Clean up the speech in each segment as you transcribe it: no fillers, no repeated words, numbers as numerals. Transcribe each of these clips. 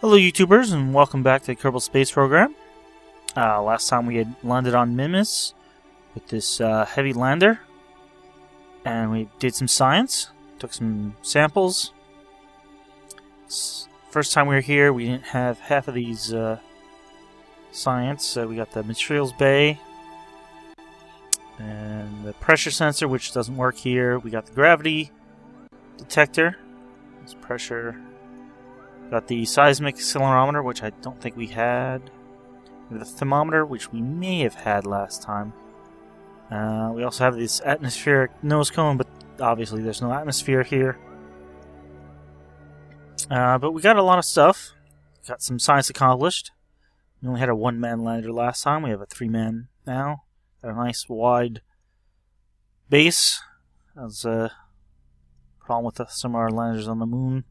Hello YouTubers and welcome back to the Kerbal Space Program. Last time we had landed on Mimas with this heavy lander, and we did some science, took some samples. First time we were here we didn't have half of these science, so we got the materials bay and the pressure sensor, which doesn't work here. We got the gravity detector, it's pressure. Got the seismic accelerometer, which I don't think we had. The thermometer, which we may have had last time. We also have this atmospheric nose cone, but obviously there's no atmosphere here. But we got a lot of stuff. Got some science accomplished. We only had a one-man lander last time. We have a three-man now. Got a nice wide base. That was a problem with some of our landers on the moon.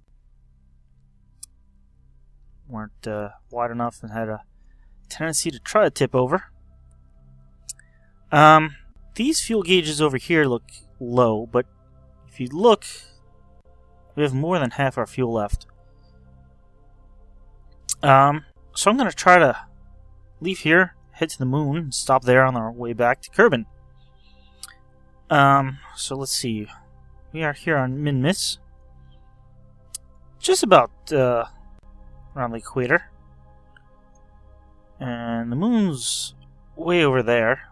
Weren't wide enough and had a tendency to try to tip over. These fuel gauges over here look low, but if you look, we have more than half our fuel left. So I'm going to try to leave here, head to the moon, and stop there on our way back to Kerbal. So let's see. We are here on Mimas. Just about around the equator. And the moon's way over there.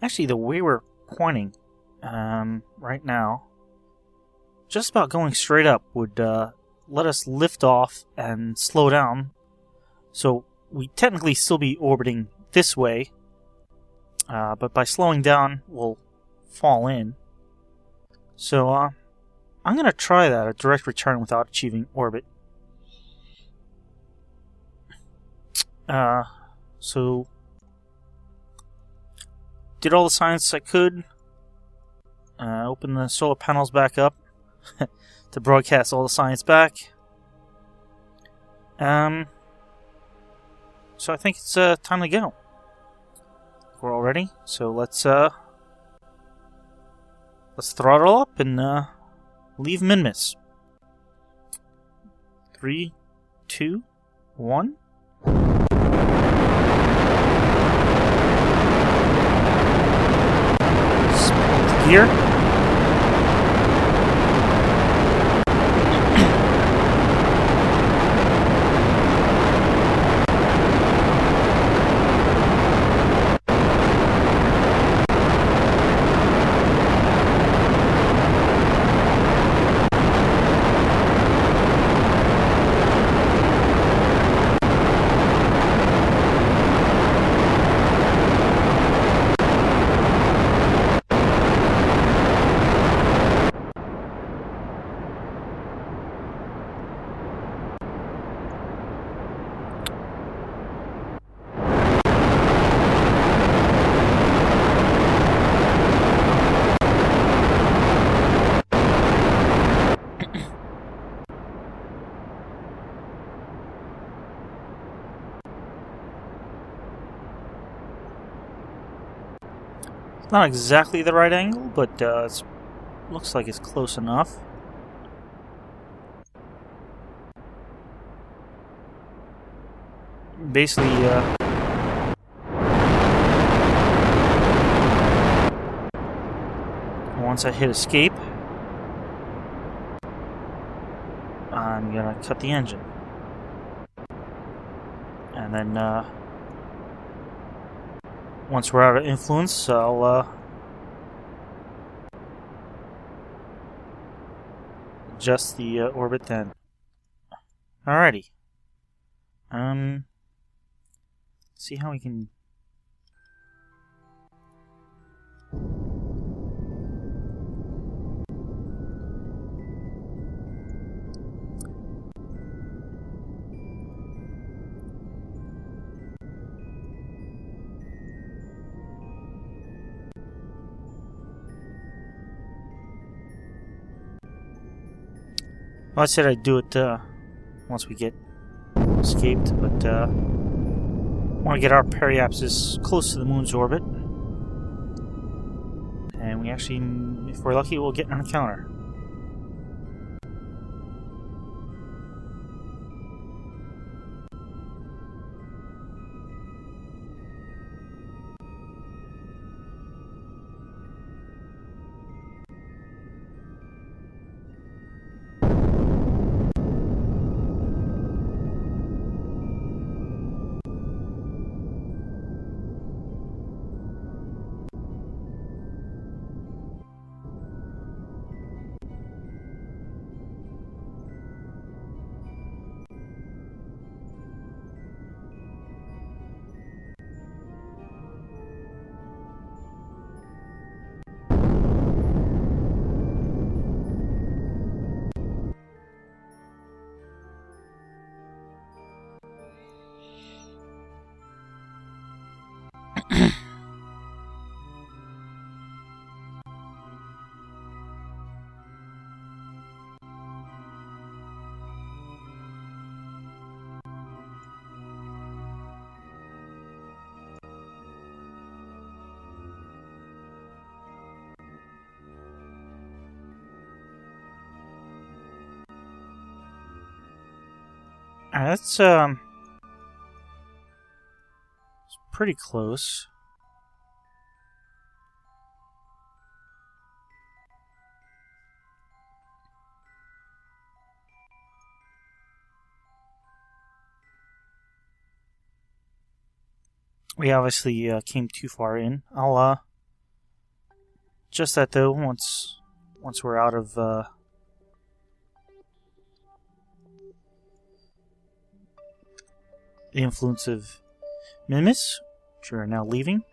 Actually, the way we're pointing right now, just about going straight up would let us lift off and slow down. So we technically still be orbiting this way, but by slowing down, we'll fall in. So I'm going to try that, a direct return without achieving orbit. So, did all the science I could. Open the solar panels back up to broadcast all the science back. So I think it's time to go. We're all ready, so let's throttle up and leave Mimas. 3, 2, 1. Spin into gear. Not exactly the right angle, but it looks like it's close enough. Basically, once I hit escape, I'm gonna cut the engine. And then, once we're out of influence, I'll adjust the orbit then. Alrighty. See how we can. Well, I said I'd do it once we get escaped, but want to get our periapsis close to the moon's orbit. And we actually, if we're lucky, we'll get an encounter. That's it's pretty close. We obviously came too far in. I'll adjust that though once we're out of the influence of Minimus, which we are now leaving.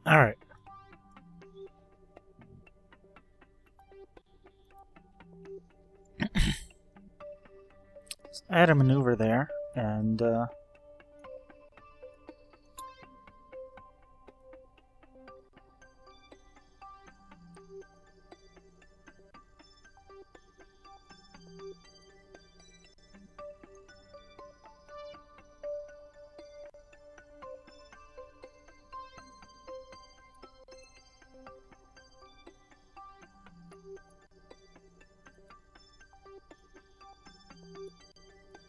Alright. Add a maneuver there, and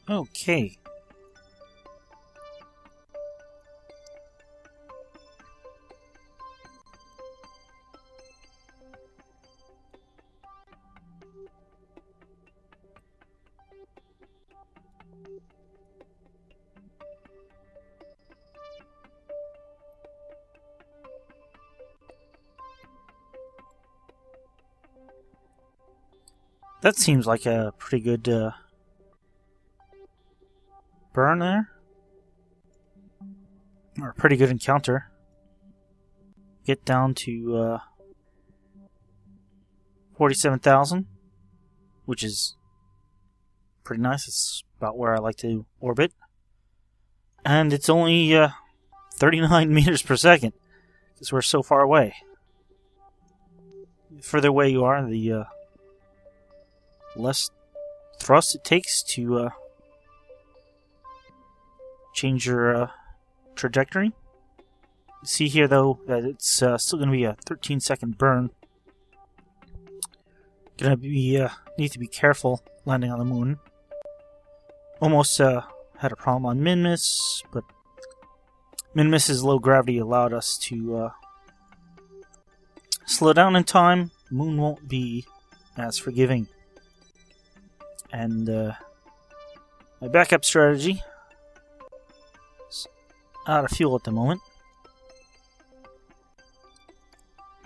okay. That seems like a pretty good burn there. Or a pretty good encounter. Get down to 47,000, which is pretty nice. It's about where I like to orbit. And it's only 39 meters per second, because we're so far away. The further away you are, the less thrust it takes to change your trajectory. You see here, though, that it's still going to be a 13-second burn. Gonna be need to be careful landing on the moon. Almost had a problem on Minmus, but Minmus's low gravity allowed us to slow down in time. The moon won't be as forgiving. And my backup strategy is out of fuel at the moment.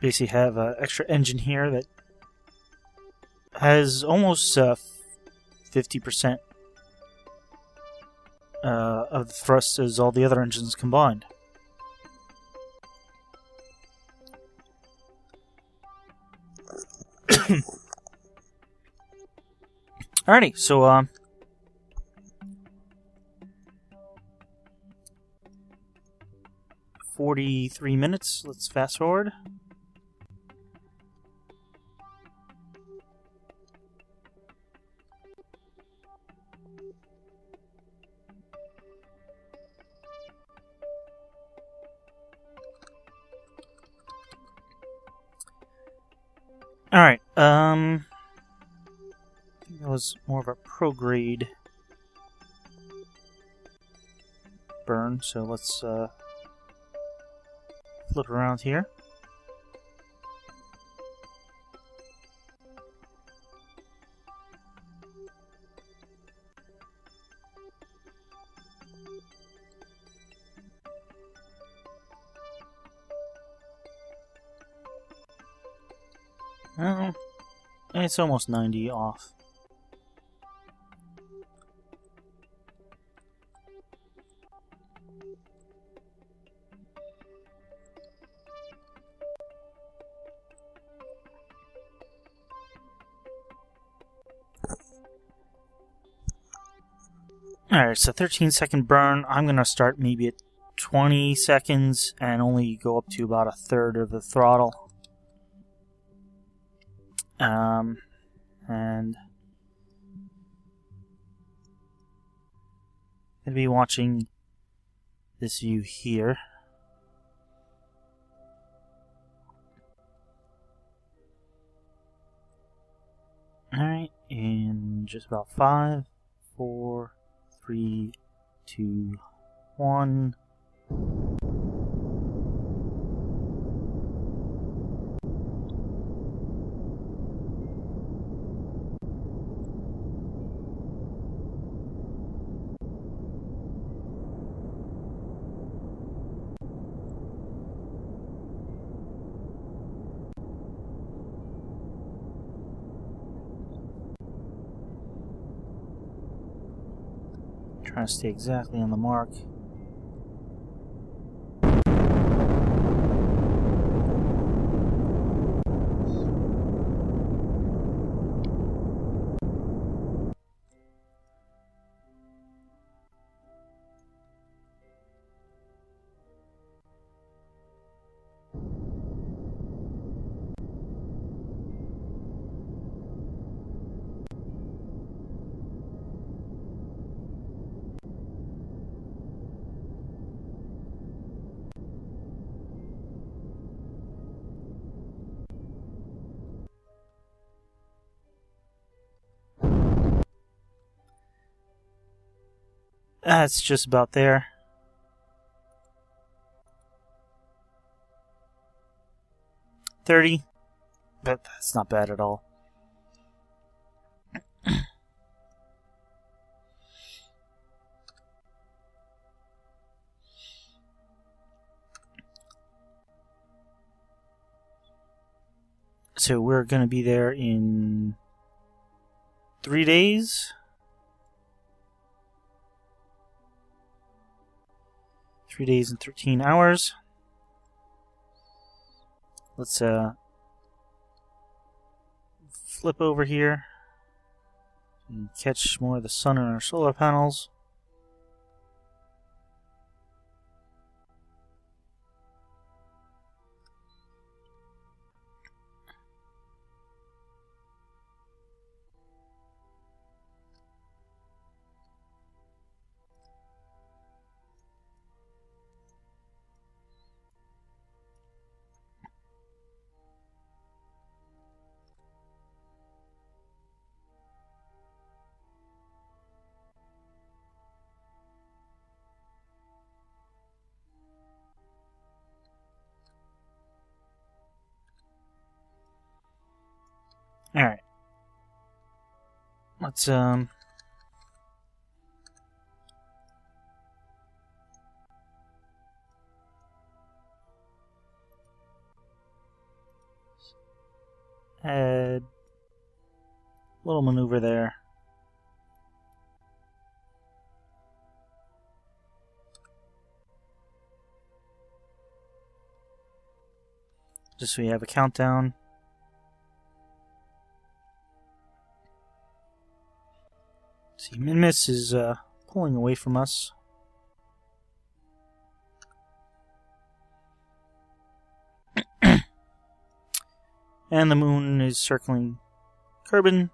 Basically have an extra engine here that has almost 50% of the thrust as all the other engines combined. Alrighty, so 43 minutes. Let's fast forward. Alright, I think that was more of a pro-grade burn, so let's flip around here. Well, it's almost 90 off. Alright, so 13-second burn. I'm going to start maybe at 20 seconds and only go up to about a third of the throttle. And I'm going to be watching this view here. Alright, in just about 5, 4, 3, 2, 1. Trying to stay exactly on the mark. That's just about there. $30, but that's not bad at all. So we're going to be there in 3 days. 3 days and 13 hours. Let's flip over here and catch more of the sun on our solar panels. Alright. Let's add a little maneuver there. Just so we have a countdown. See, Minmus is pulling away from us. And the moon is circling Kerbal.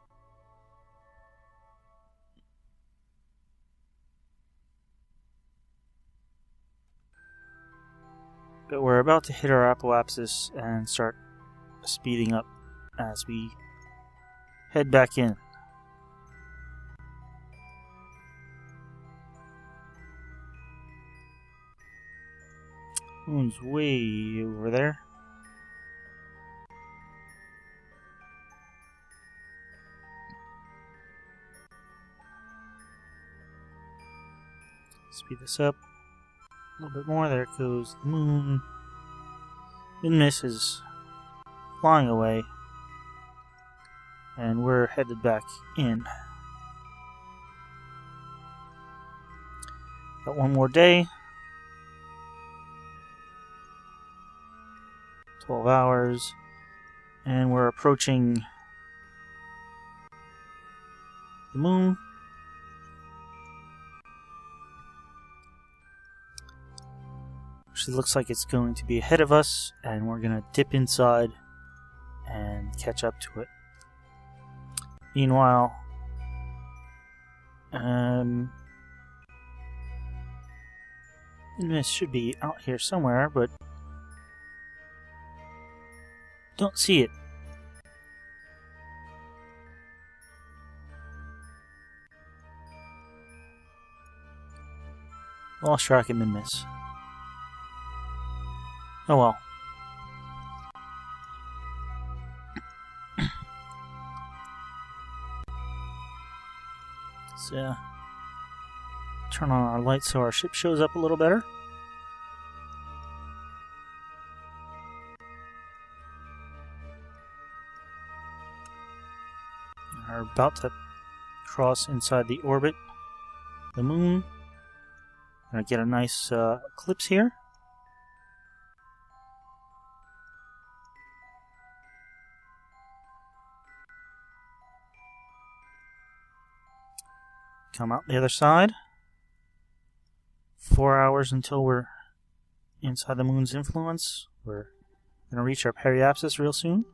But we're about to hit our apoapsis and start speeding up as we head back in. Moon's way over there. Speed this up a little bit more. There goes the moon. Miss is flying away, and we're headed back in. Got one more day. 12 hours, and we're approaching the moon. Actually looks like it's going to be ahead of us, and we're going to dip inside and catch up to it. Meanwhile, this should be out here somewhere, but don't see it. Lost track of Miss. Oh well. Let's turn on our lights so our ship shows up a little better. We're about to cross inside the orbit, the moon. Gonna get a nice eclipse here. Come out the other side. 4 hours until we're inside the moon's influence. We're going to reach our periapsis real soon.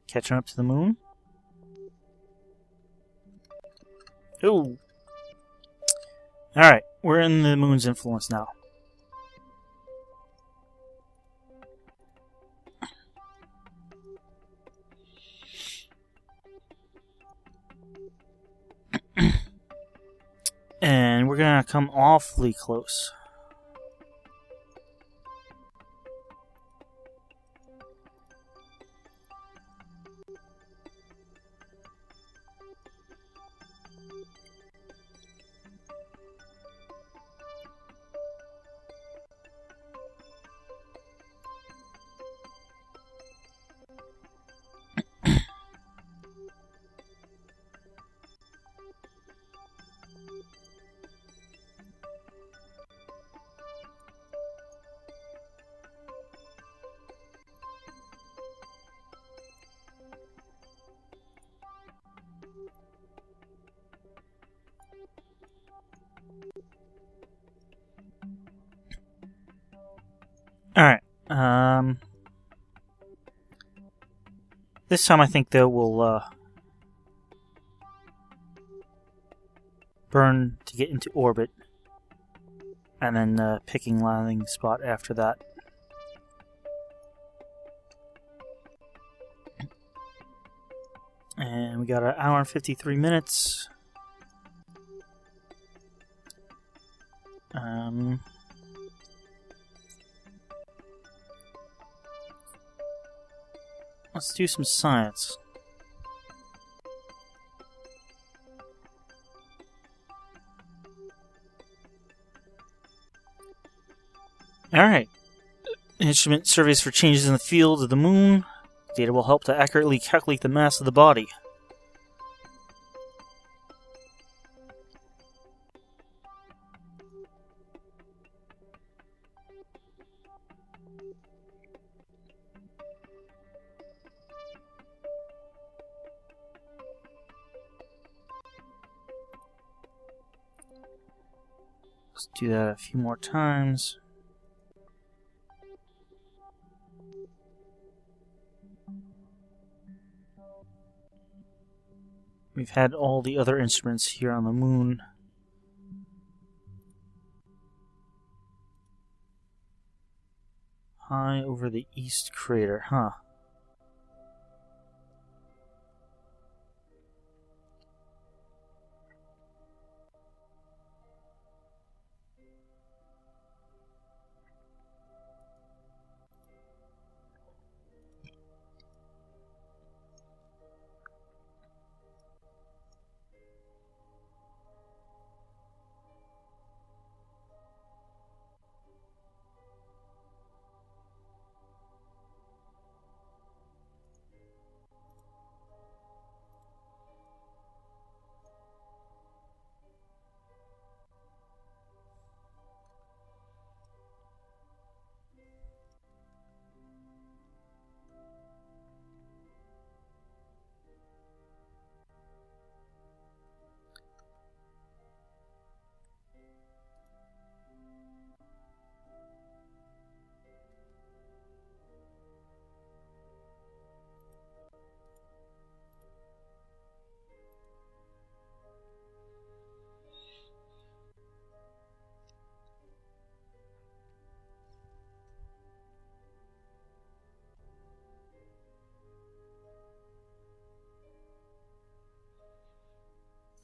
Catching up to the moon. Ooh. Alright, we're in the moon's influence now. And we're gonna come awfully close. Alright, this time I think that we'll burn to get into orbit, and then picking landing spot after that. And we got an hour and 53 minutes. Let's do some science. Alright. Instrument surveys for changes in the field of the moon. Data will help to accurately calculate the mass of the body. Let's do that a few more times. We've had all the other instruments here on the moon. High over the east crater, huh?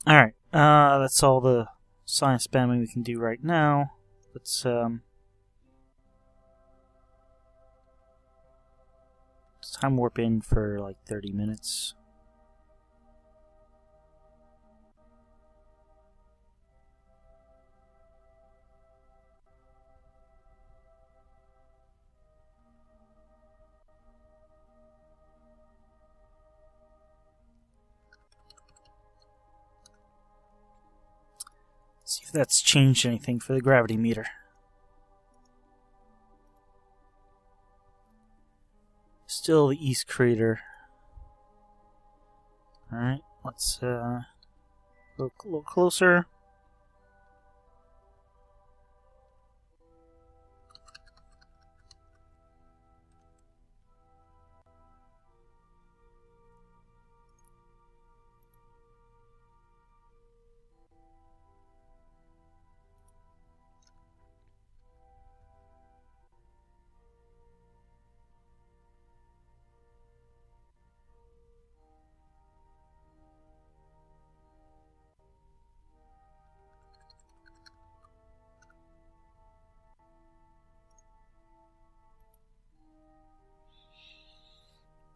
Alright, that's all the science spamming we can do right now. Let's time warp in for like 30 minutes. See if that's changed anything for the gravity meter. Still the east crater. Alright, let's go a little closer.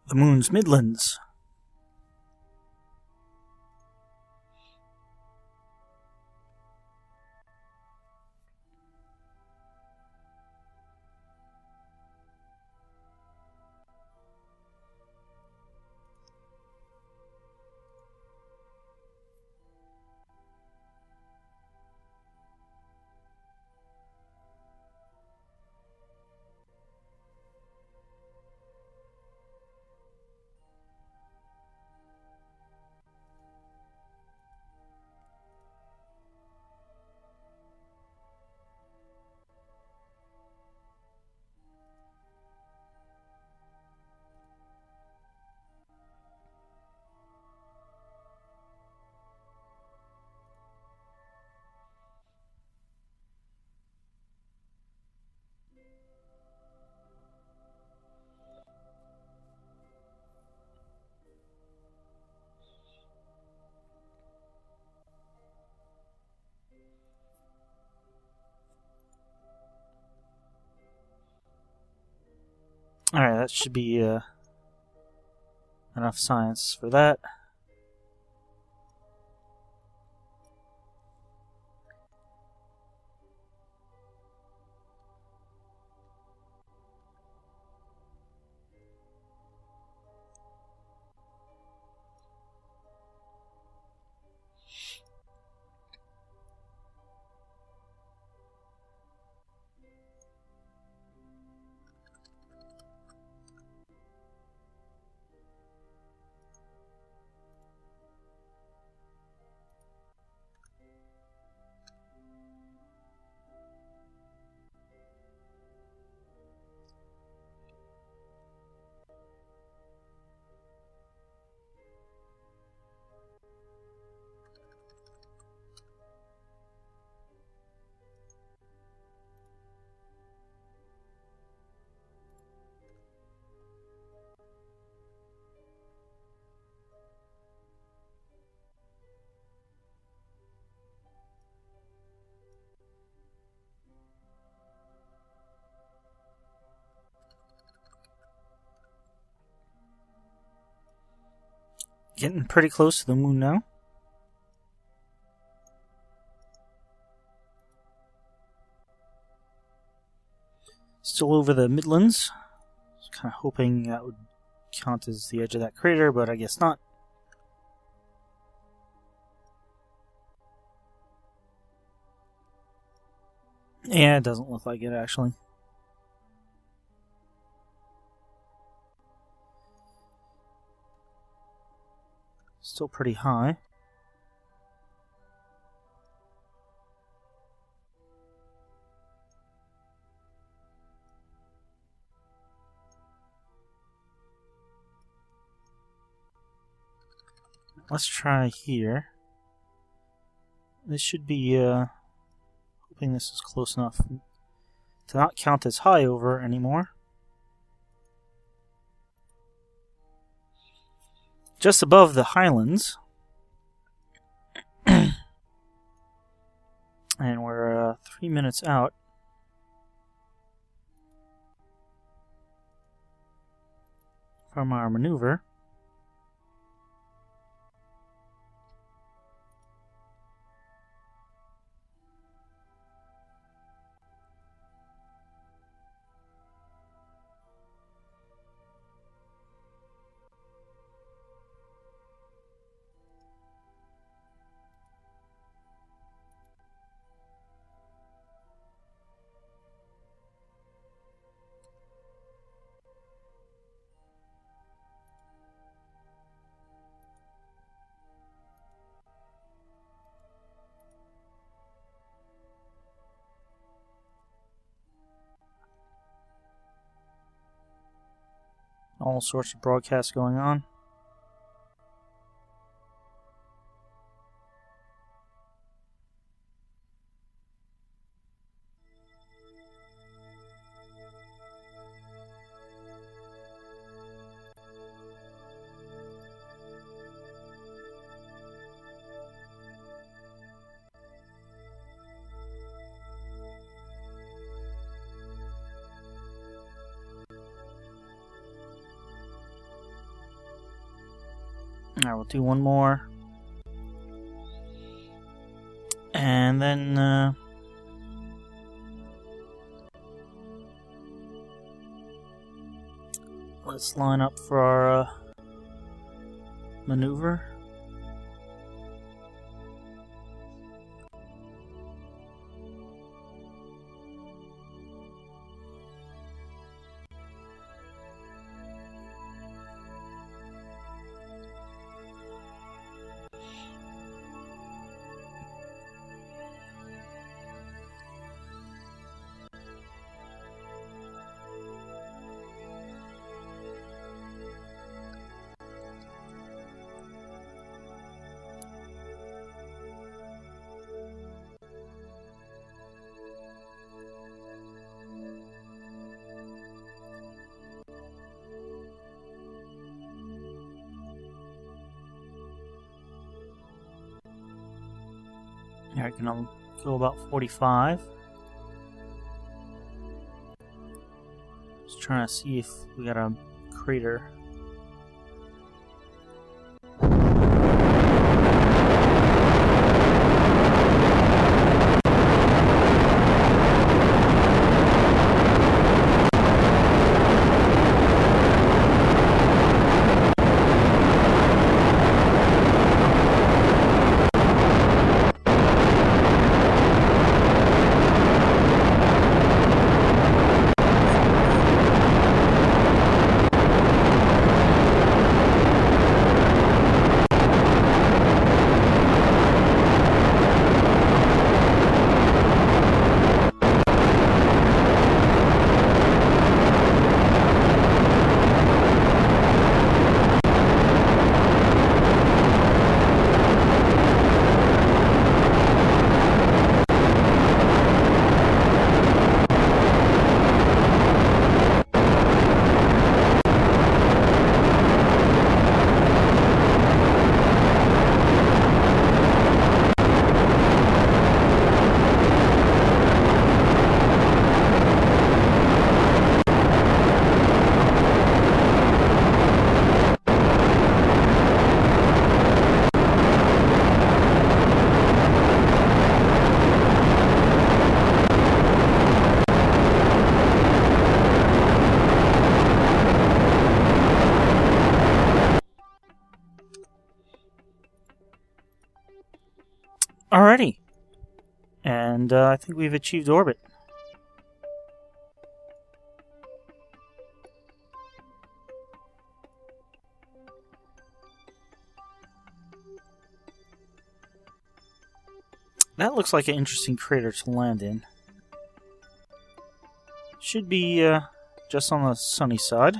The moon's midlands. Alright, that should be enough science for that. Getting pretty close to the moon now. Still over the Midlands. Just kind of hoping that would count as the edge of that crater, but I guess not. Yeah, it doesn't look like it actually. Still pretty high. Let's try here. This should be, hoping this is close enough to not count as high over anymore. Just above the highlands. And we're 3 minutes out. From our maneuver. All sorts of broadcasts going on. Alright, we'll do one more. And then, let's line up for our maneuver. I can go about 45. Just trying to see if we got a crater. Alrighty. And I think we've achieved orbit. That looks like an interesting crater to land in. Should be just on the sunny side.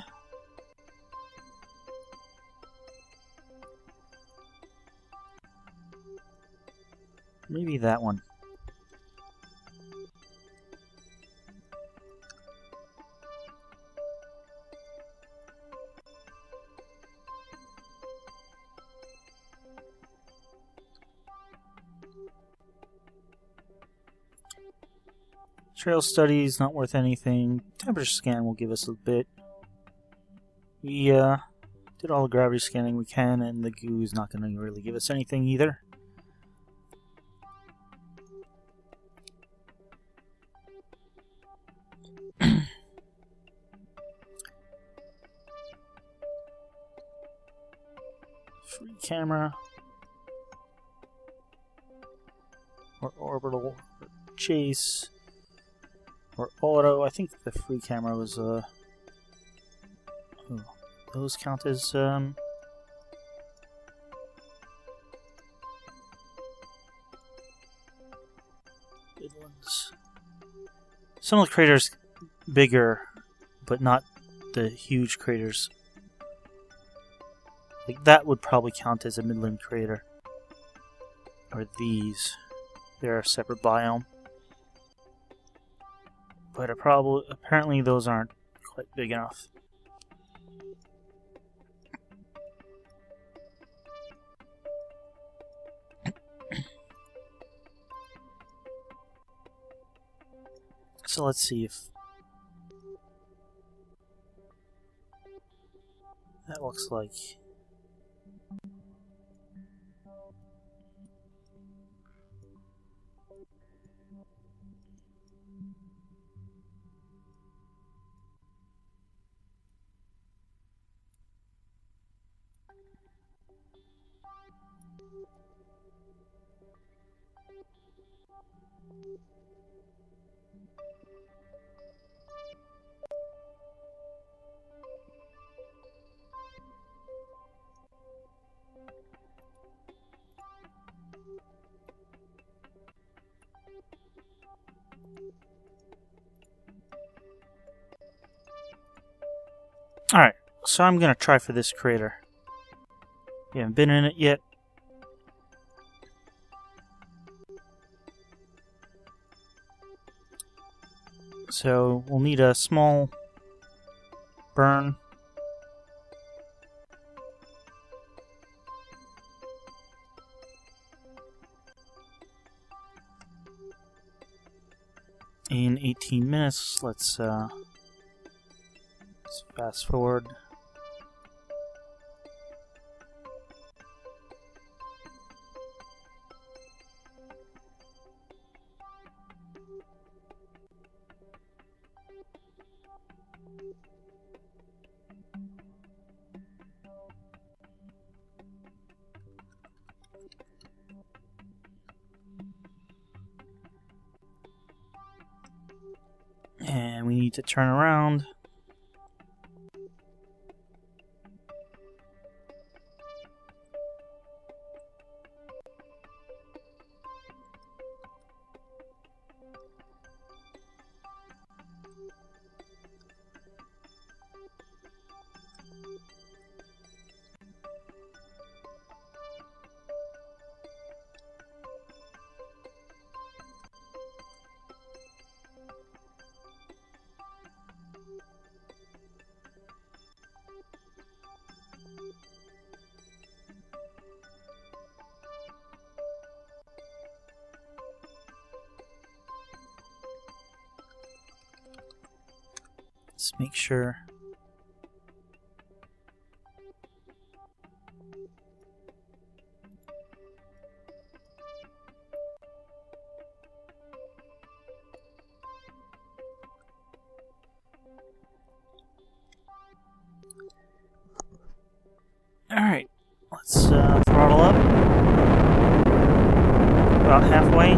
Maybe that one. Trail studies, not worth anything. Temperature scan will give us a bit. We did all the gravity scanning we can, and the goo is not going to really give us anything either. Free camera. Or orbital. Or chase. Or auto. I think the free camera was those count as good ones. Some of the craters bigger, but not the huge craters. Like that would probably count as a midland crater. Or these. They're a separate biome. But apparently those aren't quite big enough. So let's see if that looks like. Alright, so I'm gonna try for this crater. We haven't been in it yet. So we'll need a small burn. In 18 minutes, let's fast forward. And we need to turn around. Let's make sure. Alright, let's throttle up. About halfway.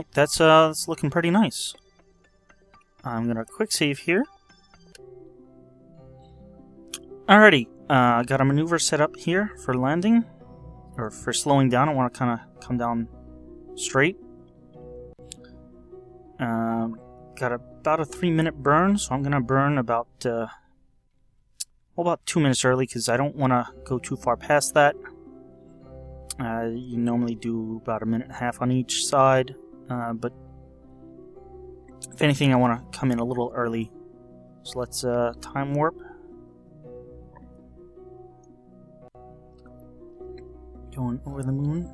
Alright, that's looking pretty nice. I'm gonna quick save here. Alrighty, got a maneuver set up here for landing, or for slowing down. I want to kind of come down straight. Got about a 3-minute burn, so I'm gonna burn about 2 minutes early because I don't want to go too far past that. You normally do about 1.5 minutes on each side, but if anything, I want to come in a little early. So let's time warp. Going over the moon.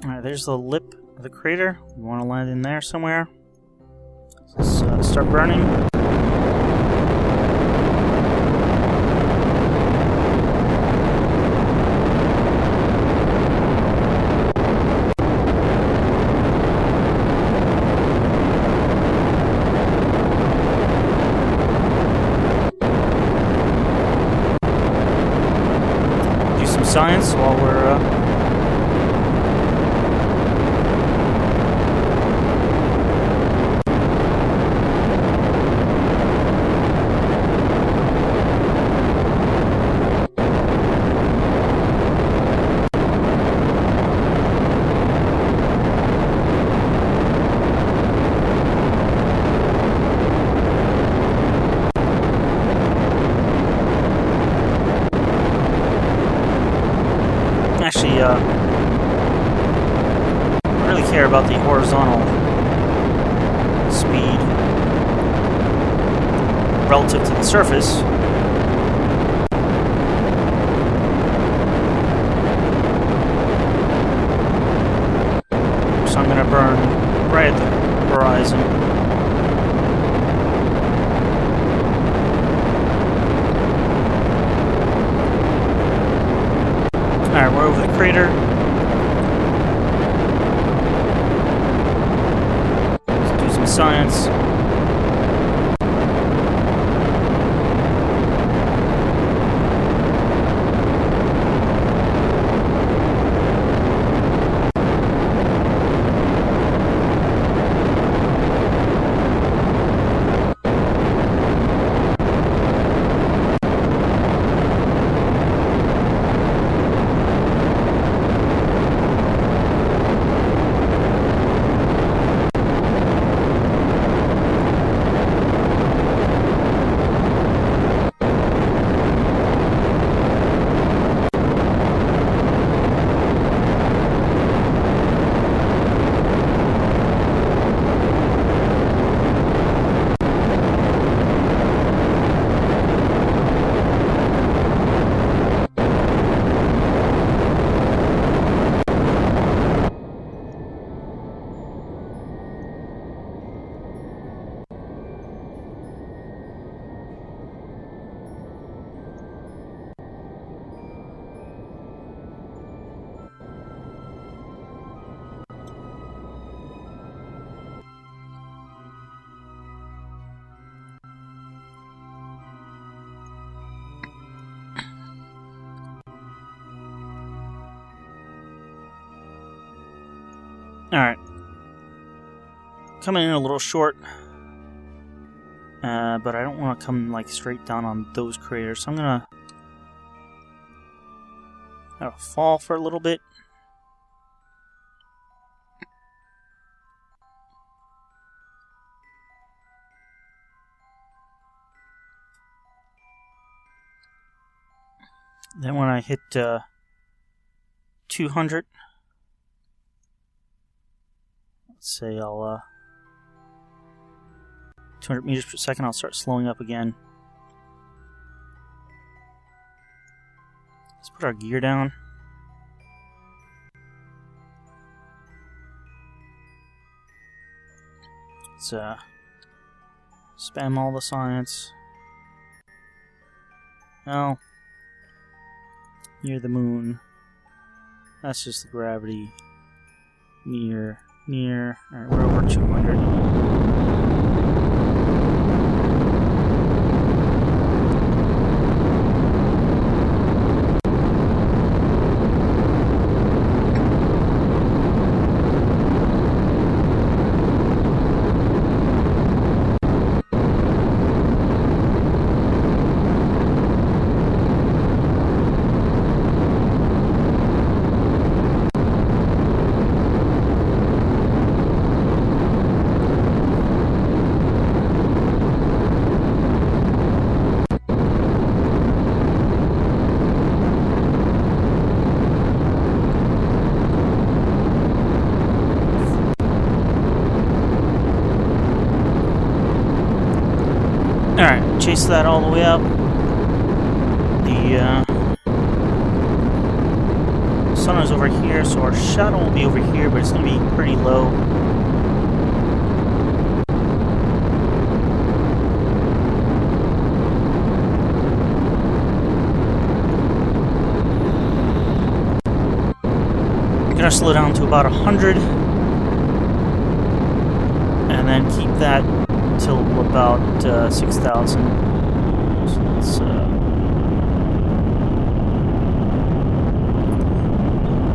Alright, there's the lip of the crater. We want to land in there somewhere. Let's start burning. Do some science while we're actually really care about the horizontal speed relative to the surface. So I'm going to burn right at the horizon. Alright, we're over the crater. Let's do some science. Alright. Coming in a little short. But I don't want to come like straight down on those craters. So I'm gonna fall for a little bit. Then when I hit 200, let's say I'll 200 meters per second, I'll start slowing up again. Let's put our gear down. Let's spam all the science. Oh. Near the moon. That's just the gravity. Near. Alright, we're over 200. Alright, chase that all the way up. The sun is over here, so our shadow will be over here, but it's going to be pretty low. I'm going to slow down to about 100, and then keep that till about 6,000. So let's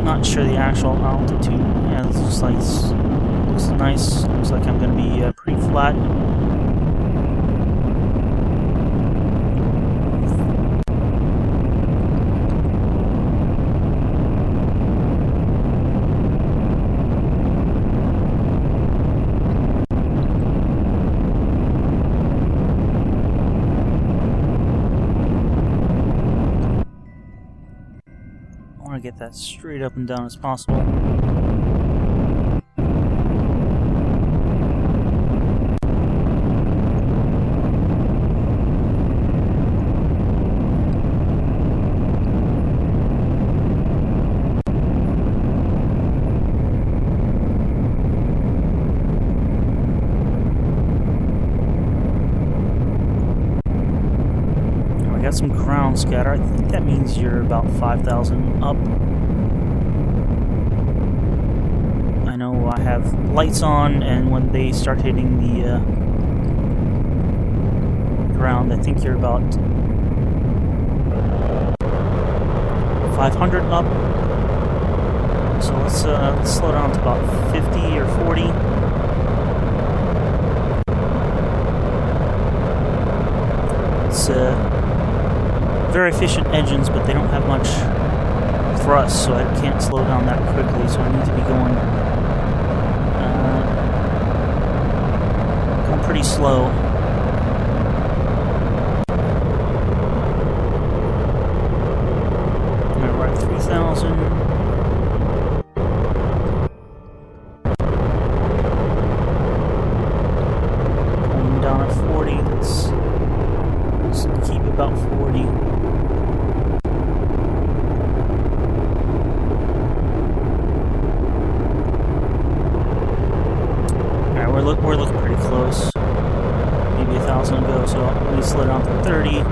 not sure the actual altitude. Yeah, this looks nice. Looks like I'm going to be pretty flat. Get that straight up and down as possible. We got some ground scatter. I think that means you're about 5,000 up. I know I have lights on, and when they start hitting the ground, I think you're about 500 up. So let's slow down to about 50 or 40. It's very efficient engines, but they don't have much thrust, so I can't slow down that quickly. So I need to be going pretty slow. We're at 3,000. Going down at 40. Let's keep about 40. Alright, we're looking pretty close. Maybe 1,000 to go, so we slid down to 30.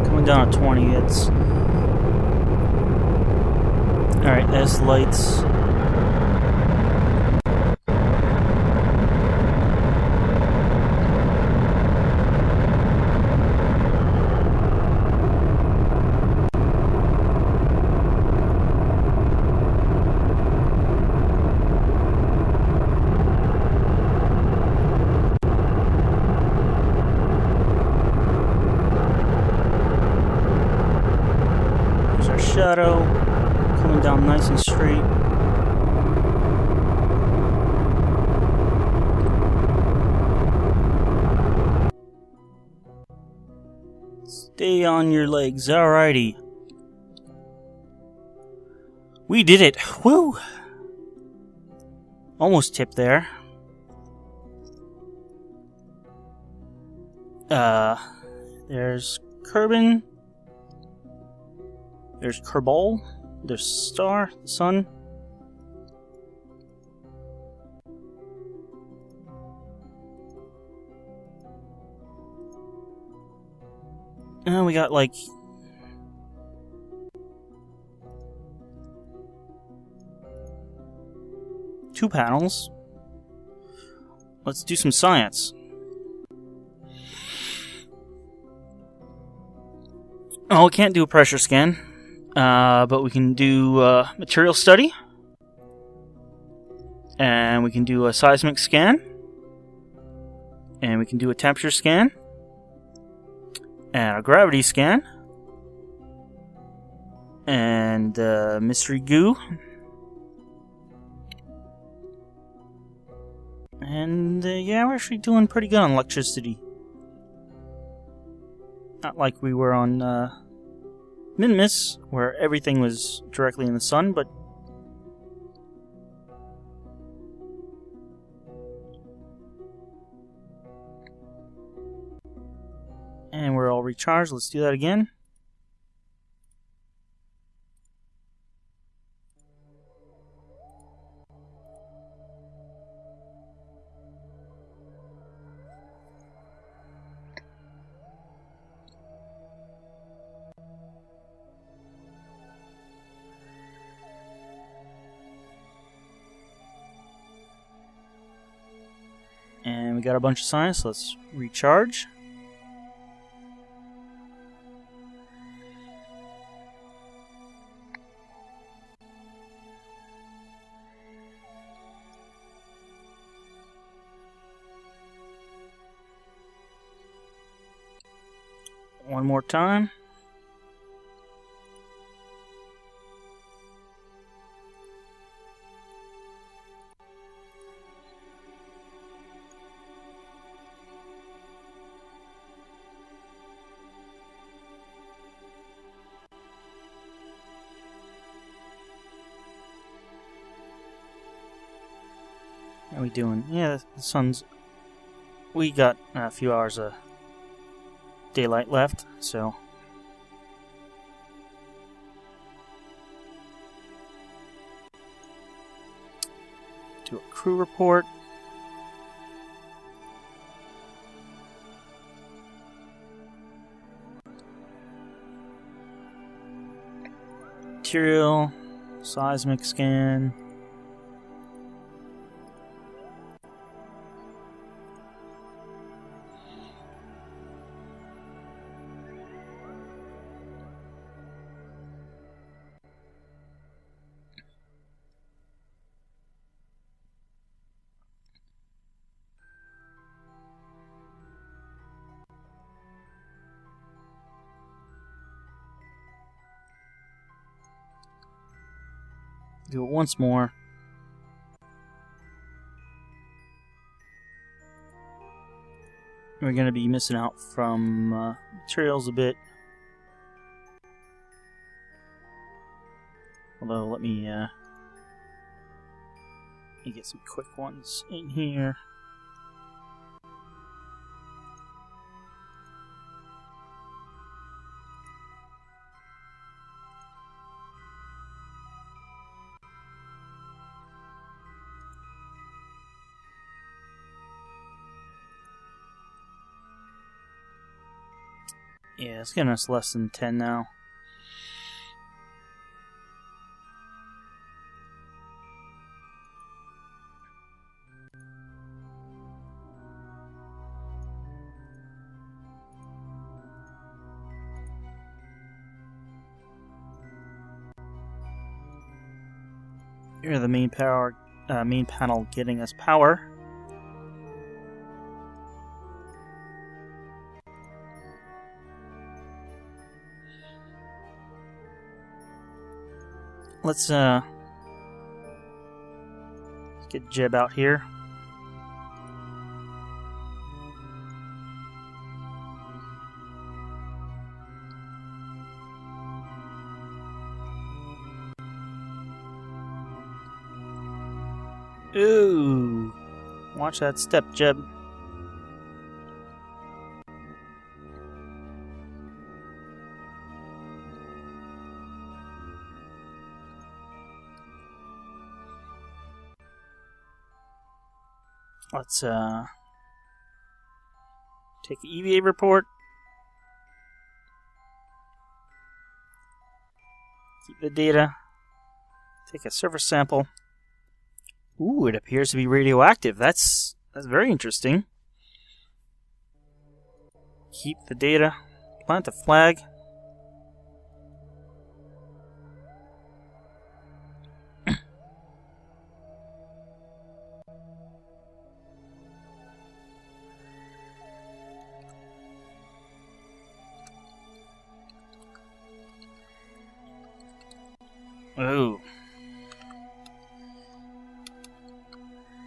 Coming down to 20, it's... Alright, there's lights. Shadow coming down nice and straight. Stay on your legs. Alrighty. We did it. Woo! Almost tipped there. There's Kerbin. There's Kerbal. There's Star, the Sun. And we got like two panels. Let's do some science. Oh, we can't do a pressure scan, but we can do material study, and we can do a seismic scan, and we can do a temperature scan, and a gravity scan, and mystery goo, and yeah, we're actually doing pretty good on electricity. Not like we were on Minimus, where everything was directly in the sun, but and we're all recharged. Let's do that again. And we got a bunch of science. Let's recharge. One more time. How are we doing? Yeah, the sun's... We got a few hours of daylight left, so... Do a crew report. Material, seismic scan. Do it once more. We're going to be missing out from materials a bit. Although, let me get some quick ones in here. Yeah, it's getting us less than 10 now. Here, the main panel getting us power. Let's get Jeb out here. Ooh, watch that step, Jeb. Let's take an EVA report. Keep the data. Take a surface sample. Ooh, it appears to be radioactive. That's very interesting. Keep the data. Plant the flag. Oh.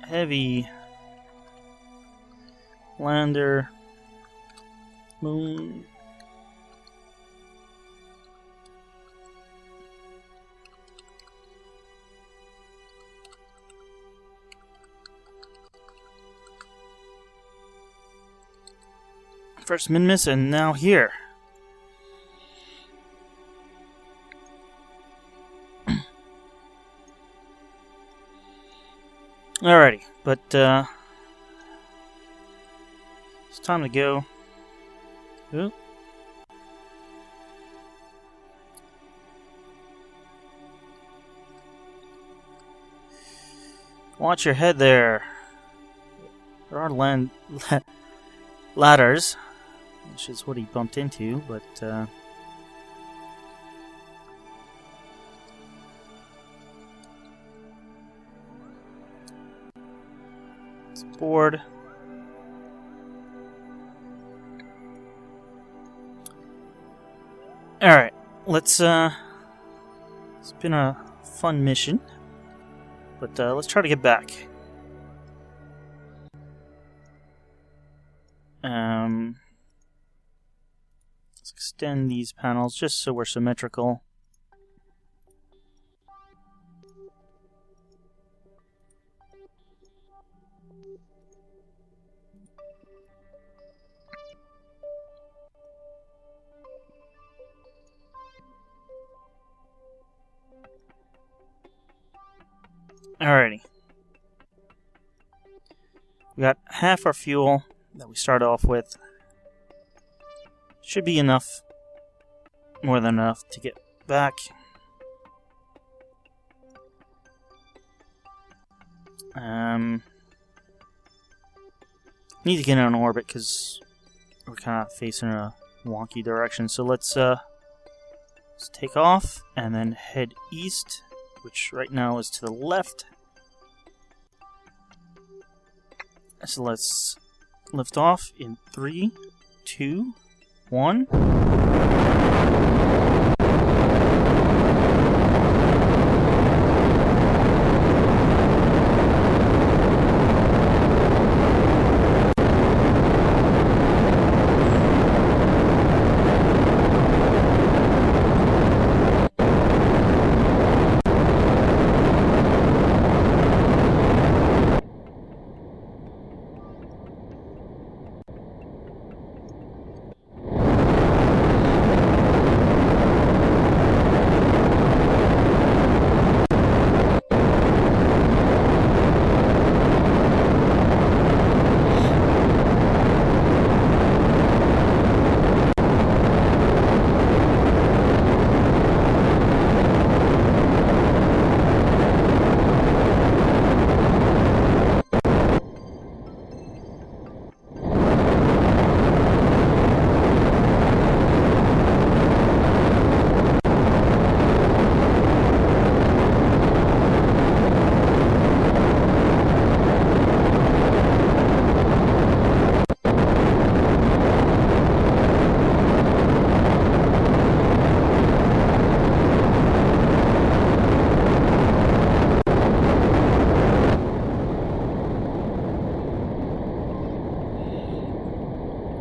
Heavy lander moon. First Minmus and now here. Alrighty, but it's time to go. Ooh. Watch your head there. There are ladders, which is what he bumped into, but board. Alright, let's it's been a fun mission, but let's try to get back. Let's extend these panels just so we're symmetrical. Alrighty. We got half our fuel that we started off with. Should be enough. More than enough to get back. Need to get on orbit because we're kind of facing a wonky direction. So let's take off and then head east, which right now is to the left. So let's lift off in 3, 2, 1.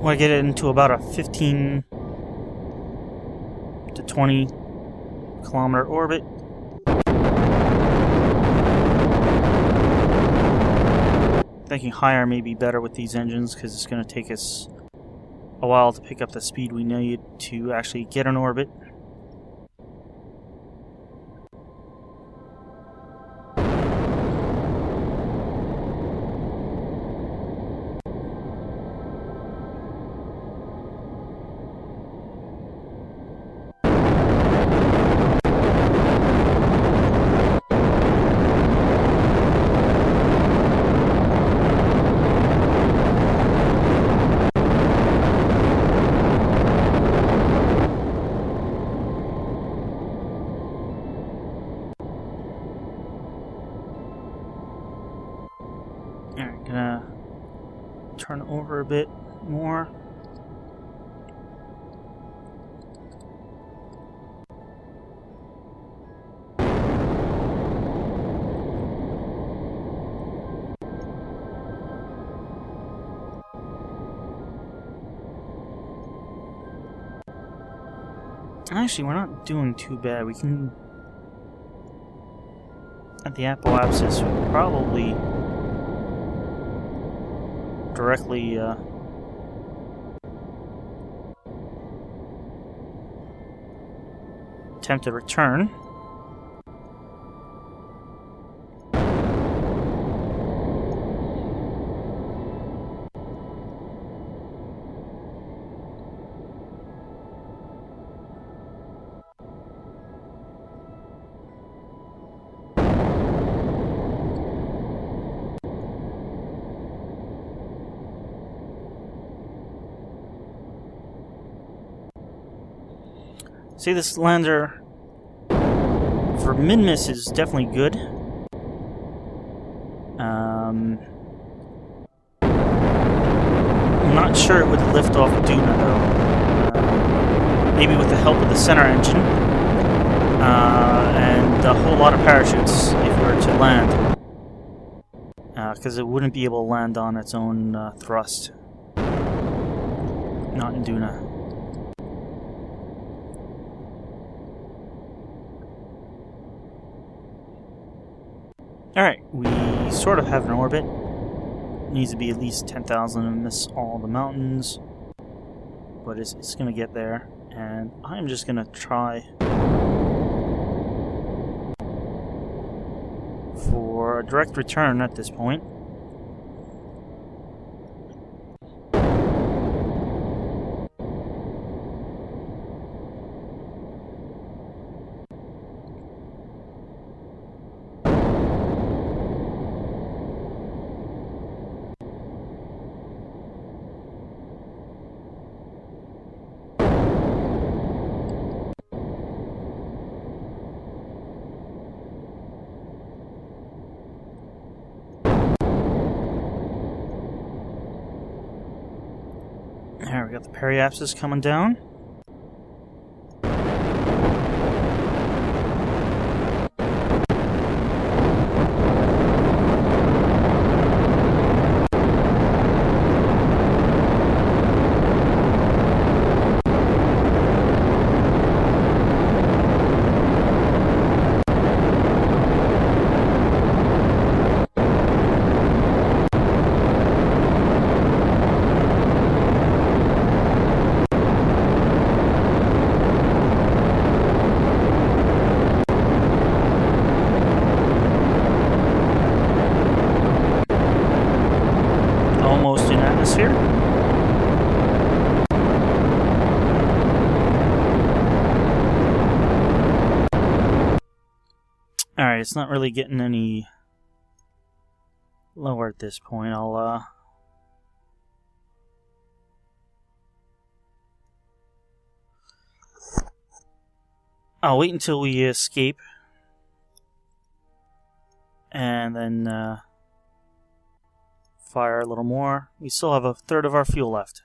Want to get it into about a 15 to 20 kilometer orbit. Thinking higher may be better with these engines because it's going to take us a while to pick up the speed we need to actually get in orbit. Alright, gonna turn over a bit more. Actually, we're not doing too bad. We can... At the apoapsis, we could probably directly attempt to return. See, this lander for min-miss is definitely good. I'm not sure it would lift off Duna though. Maybe with the help of the center engine and a whole lot of parachutes if we were to land, because it wouldn't be able to land on its own thrust. Not in Duna. Alright, we sort of have an orbit. Needs to be at least 10,000 and miss all the mountains. But it's going to get there. And I'm just going to try for a direct return at this point. There, we got the periapsis coming down. Almost in atmosphere. Alright, it's not really getting any lower at this point. I'll wait until we escape and then fire a little more. We still have a third of our fuel left.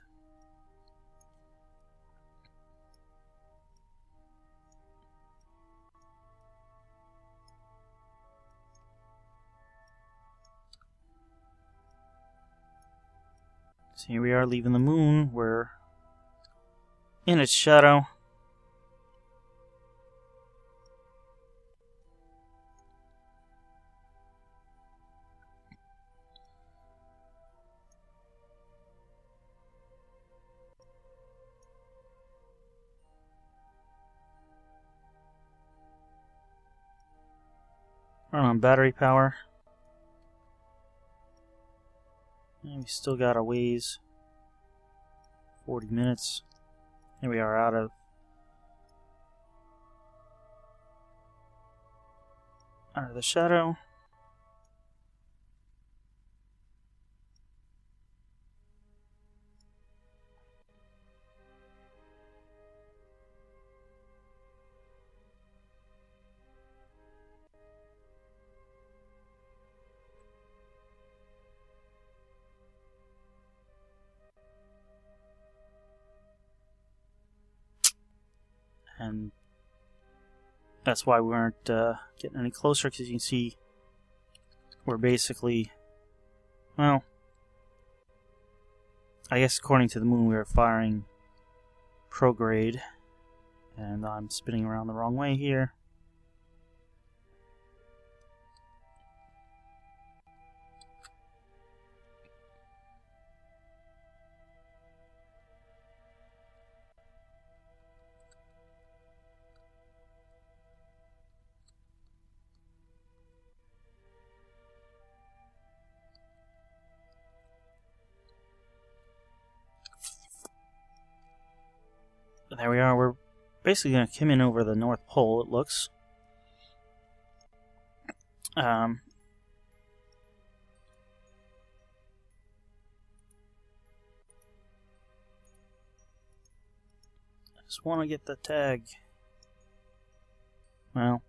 So here we are leaving the moon. We're in its shadow. Run on battery power. And we still got a ways. 40 minutes. Here we are out of the shadow. and that's why we weren't getting any closer, because you can see we're basically, well, I guess according to the moon we were firing prograde, and I'm spinning around the wrong way here. There we are. We're basically going to come in over the North Pole, it looks. Just want to get the tag. Well.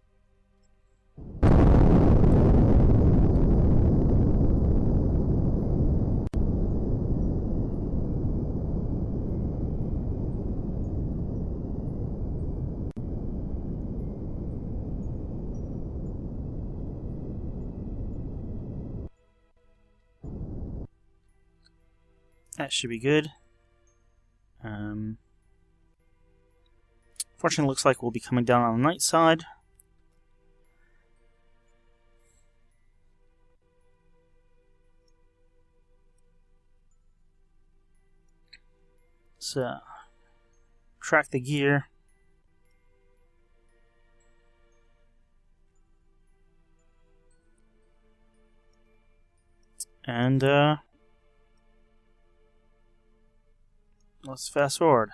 That should be good. Fortunately, looks like we'll be coming down on the night side. So, track the gear. And, let's fast forward.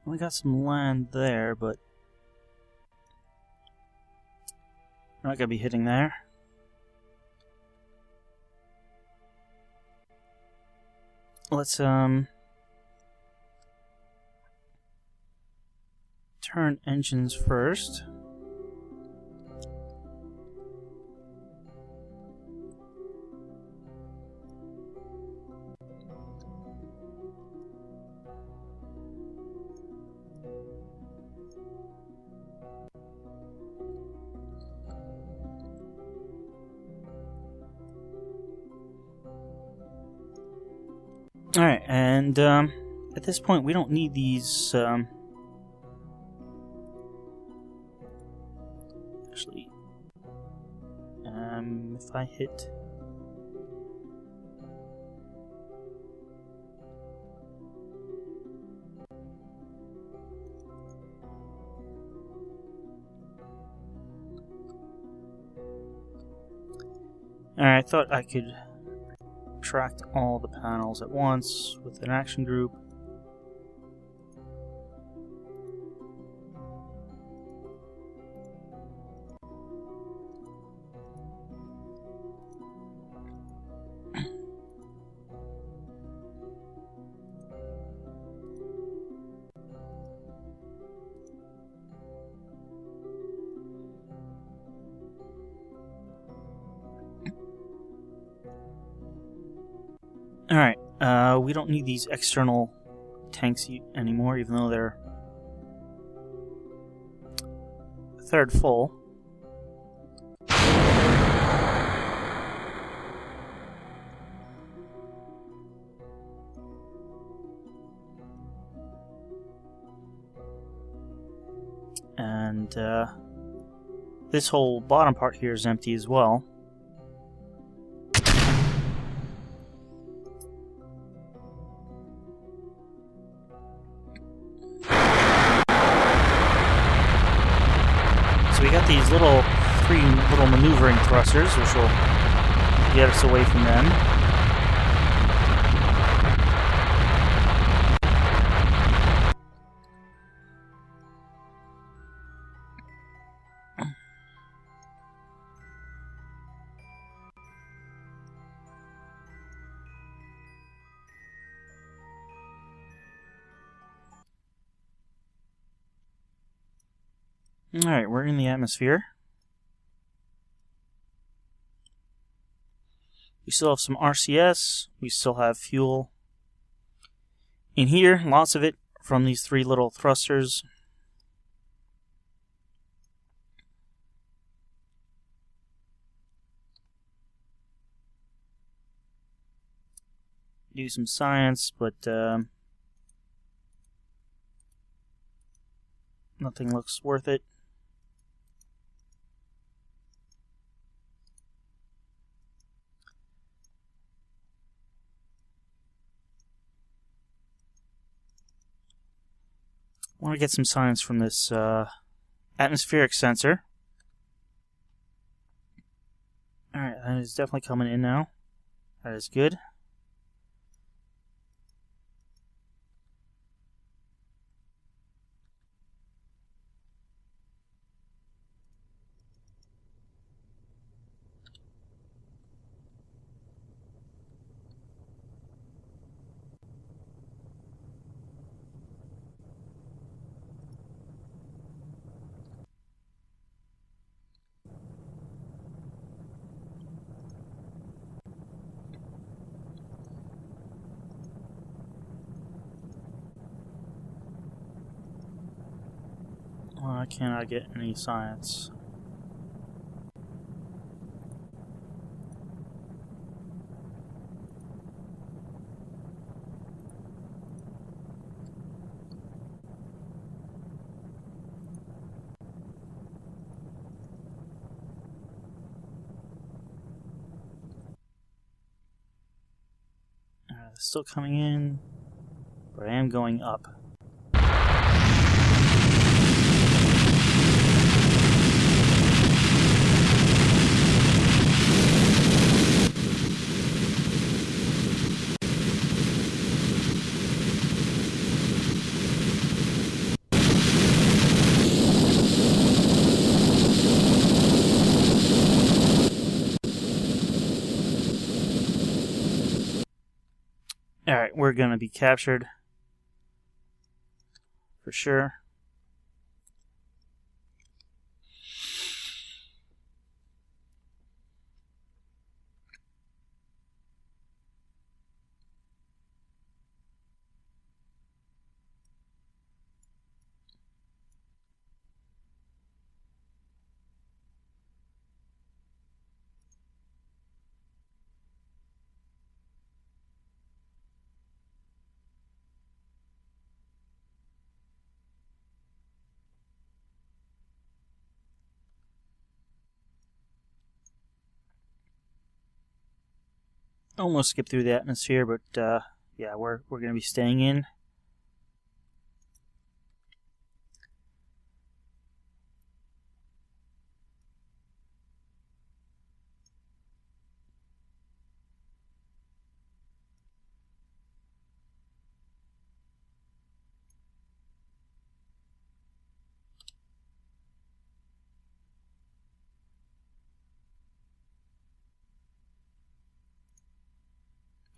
We got some land there, but we're not going to be hitting there. Let's turn engines first. Alright, and at this point we don't need these, actually, if I hit, alright, I thought I could tracked all the panels at once with an action group. Alright, we don't need these external tanks anymore, even though they're third full. And this whole bottom part here is empty as well. got these three little maneuvering thrusters, which will get us away from them. Alright, we're in the atmosphere. We still have some RCS. We still have fuel in here. Lots of it from these three little thrusters. Do some science, but nothing looks worth it. I want to get some science from this atmospheric sensor. Alright, that is definitely coming in now. That is good. Why can't I get any science? It's still coming in, but I am going up. Alright, we're gonna be captured. For sure. Almost skipped through the atmosphere, but yeah, we're going to be staying in.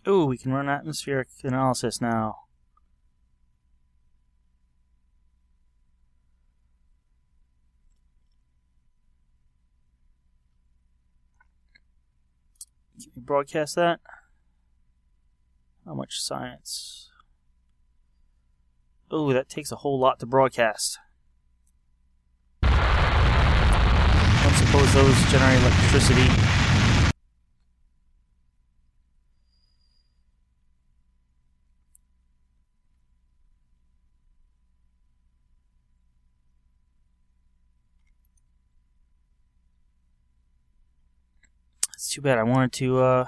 Ooh, we can run atmospheric analysis now. Can we broadcast that? How much science? Ooh, that takes a whole lot to broadcast. I don't suppose those generate electricity. It's too bad. I wanted to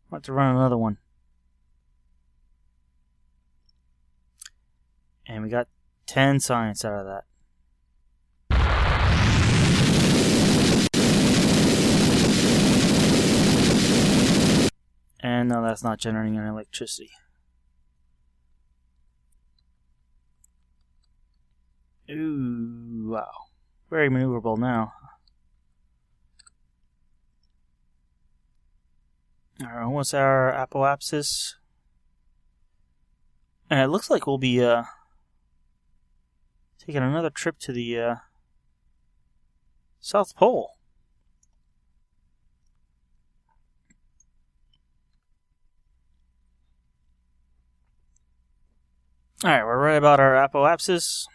run another one. And we got 10 science out of that. And no, that's not generating any electricity. Ooh, wow. Very maneuverable now. Alright, what's our apoapsis? And it looks like we'll be taking another trip to the South Pole. Alright, we're right about our apoapsis.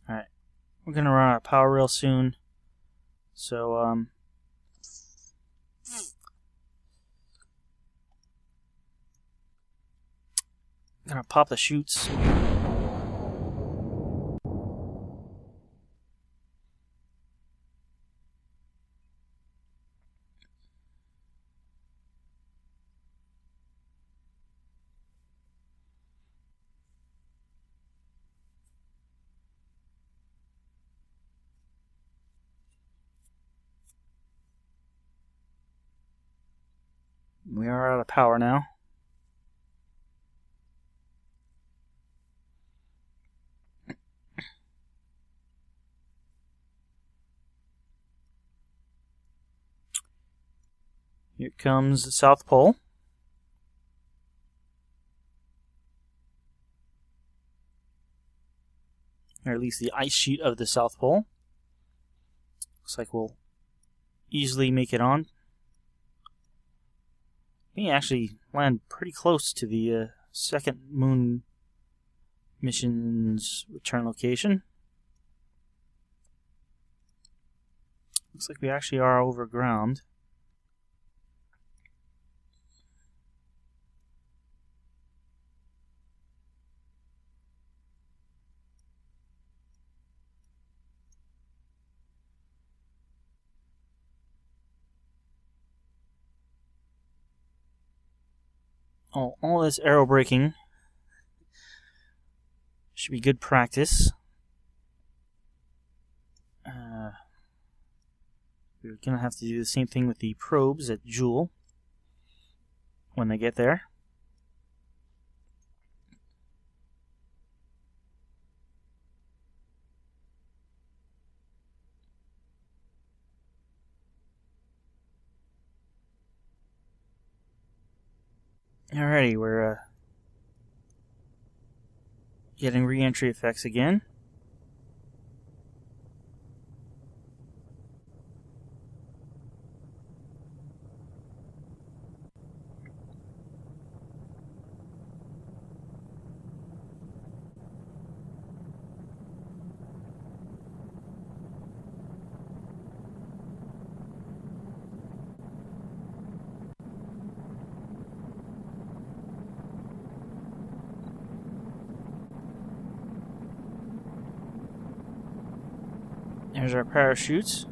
Alright, we're gonna run out of power real soon. So, gonna pop the chutes. We are out of power now. Here comes the South Pole. Or at least the ice sheet of the South Pole. Looks like we'll easily make it on. We actually land pretty close to the second moon mission's return location. Looks like we actually are over ground. All this aero braking should be good practice. We're going to have to do the same thing with the probes at Joule when they get there. Alrighty, we're getting re-entry effects again. There's our parachutes.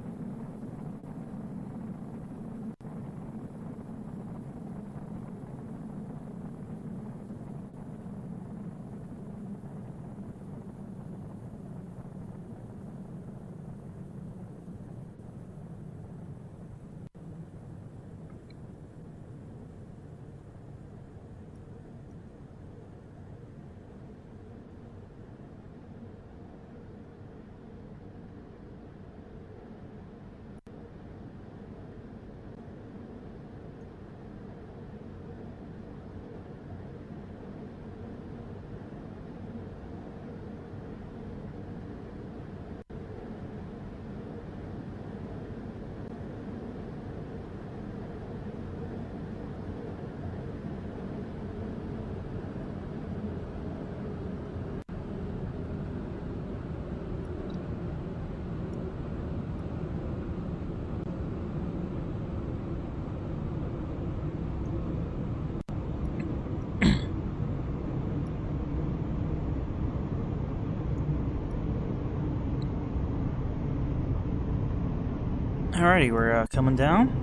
Alrighty, we're coming down.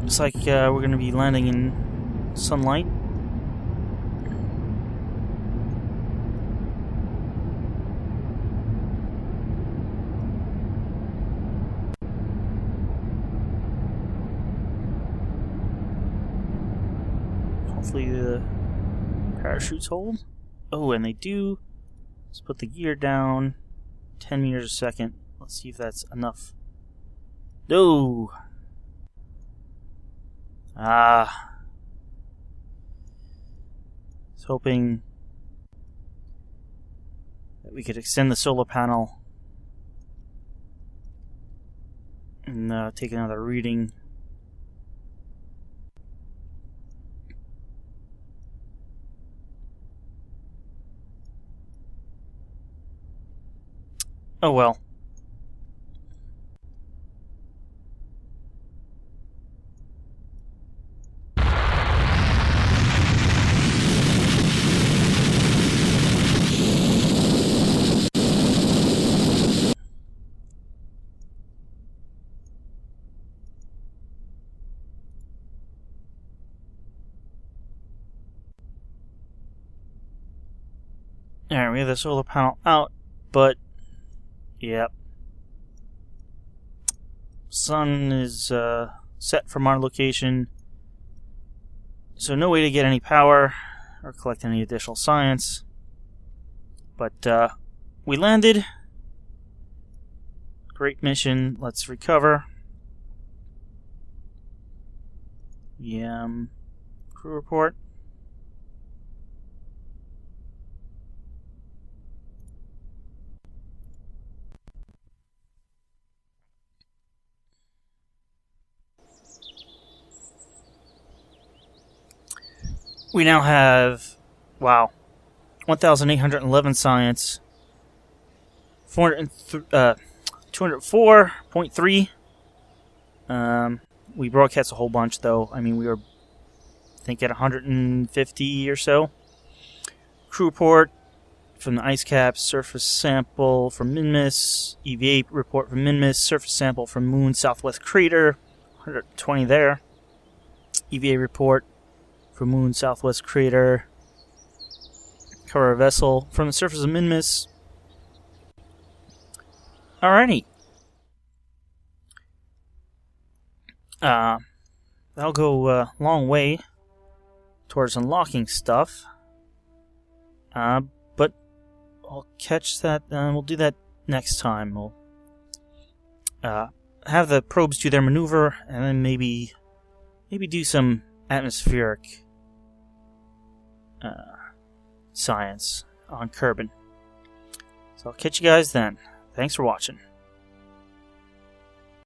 Looks like we're going to be landing in sunlight. Hopefully the parachutes hold. Oh, and they do. Let's put the gear down. 10 meters a second. Let's see if that's enough. No! I was hoping that we could extend the solar panel and take another reading. Oh well. Alright, we have the solar panel out, but yep. Sun is set from our location, so no way to get any power or collect any additional science. But we landed. Great mission. Let's recover. Crew report. We now have, wow, 1,811 science, 204.3. We broadcast a whole bunch, though. I mean, we were, I think, at 150 or so. Crew report from the ice cap, surface sample from Minmus, EVA report from Minmus, surface sample from Moon Southwest Crater, 120 there. EVA report from Moon Southwest Crater. Cover a vessel from the surface of Minmus. Alrighty. That'll go a long way towards unlocking stuff. But I'll catch that. We'll do that next time. We'll have the probes do their maneuver, and then maybe do some atmospheric science on Kerbal. So I'll catch you guys then. Thanks for watching.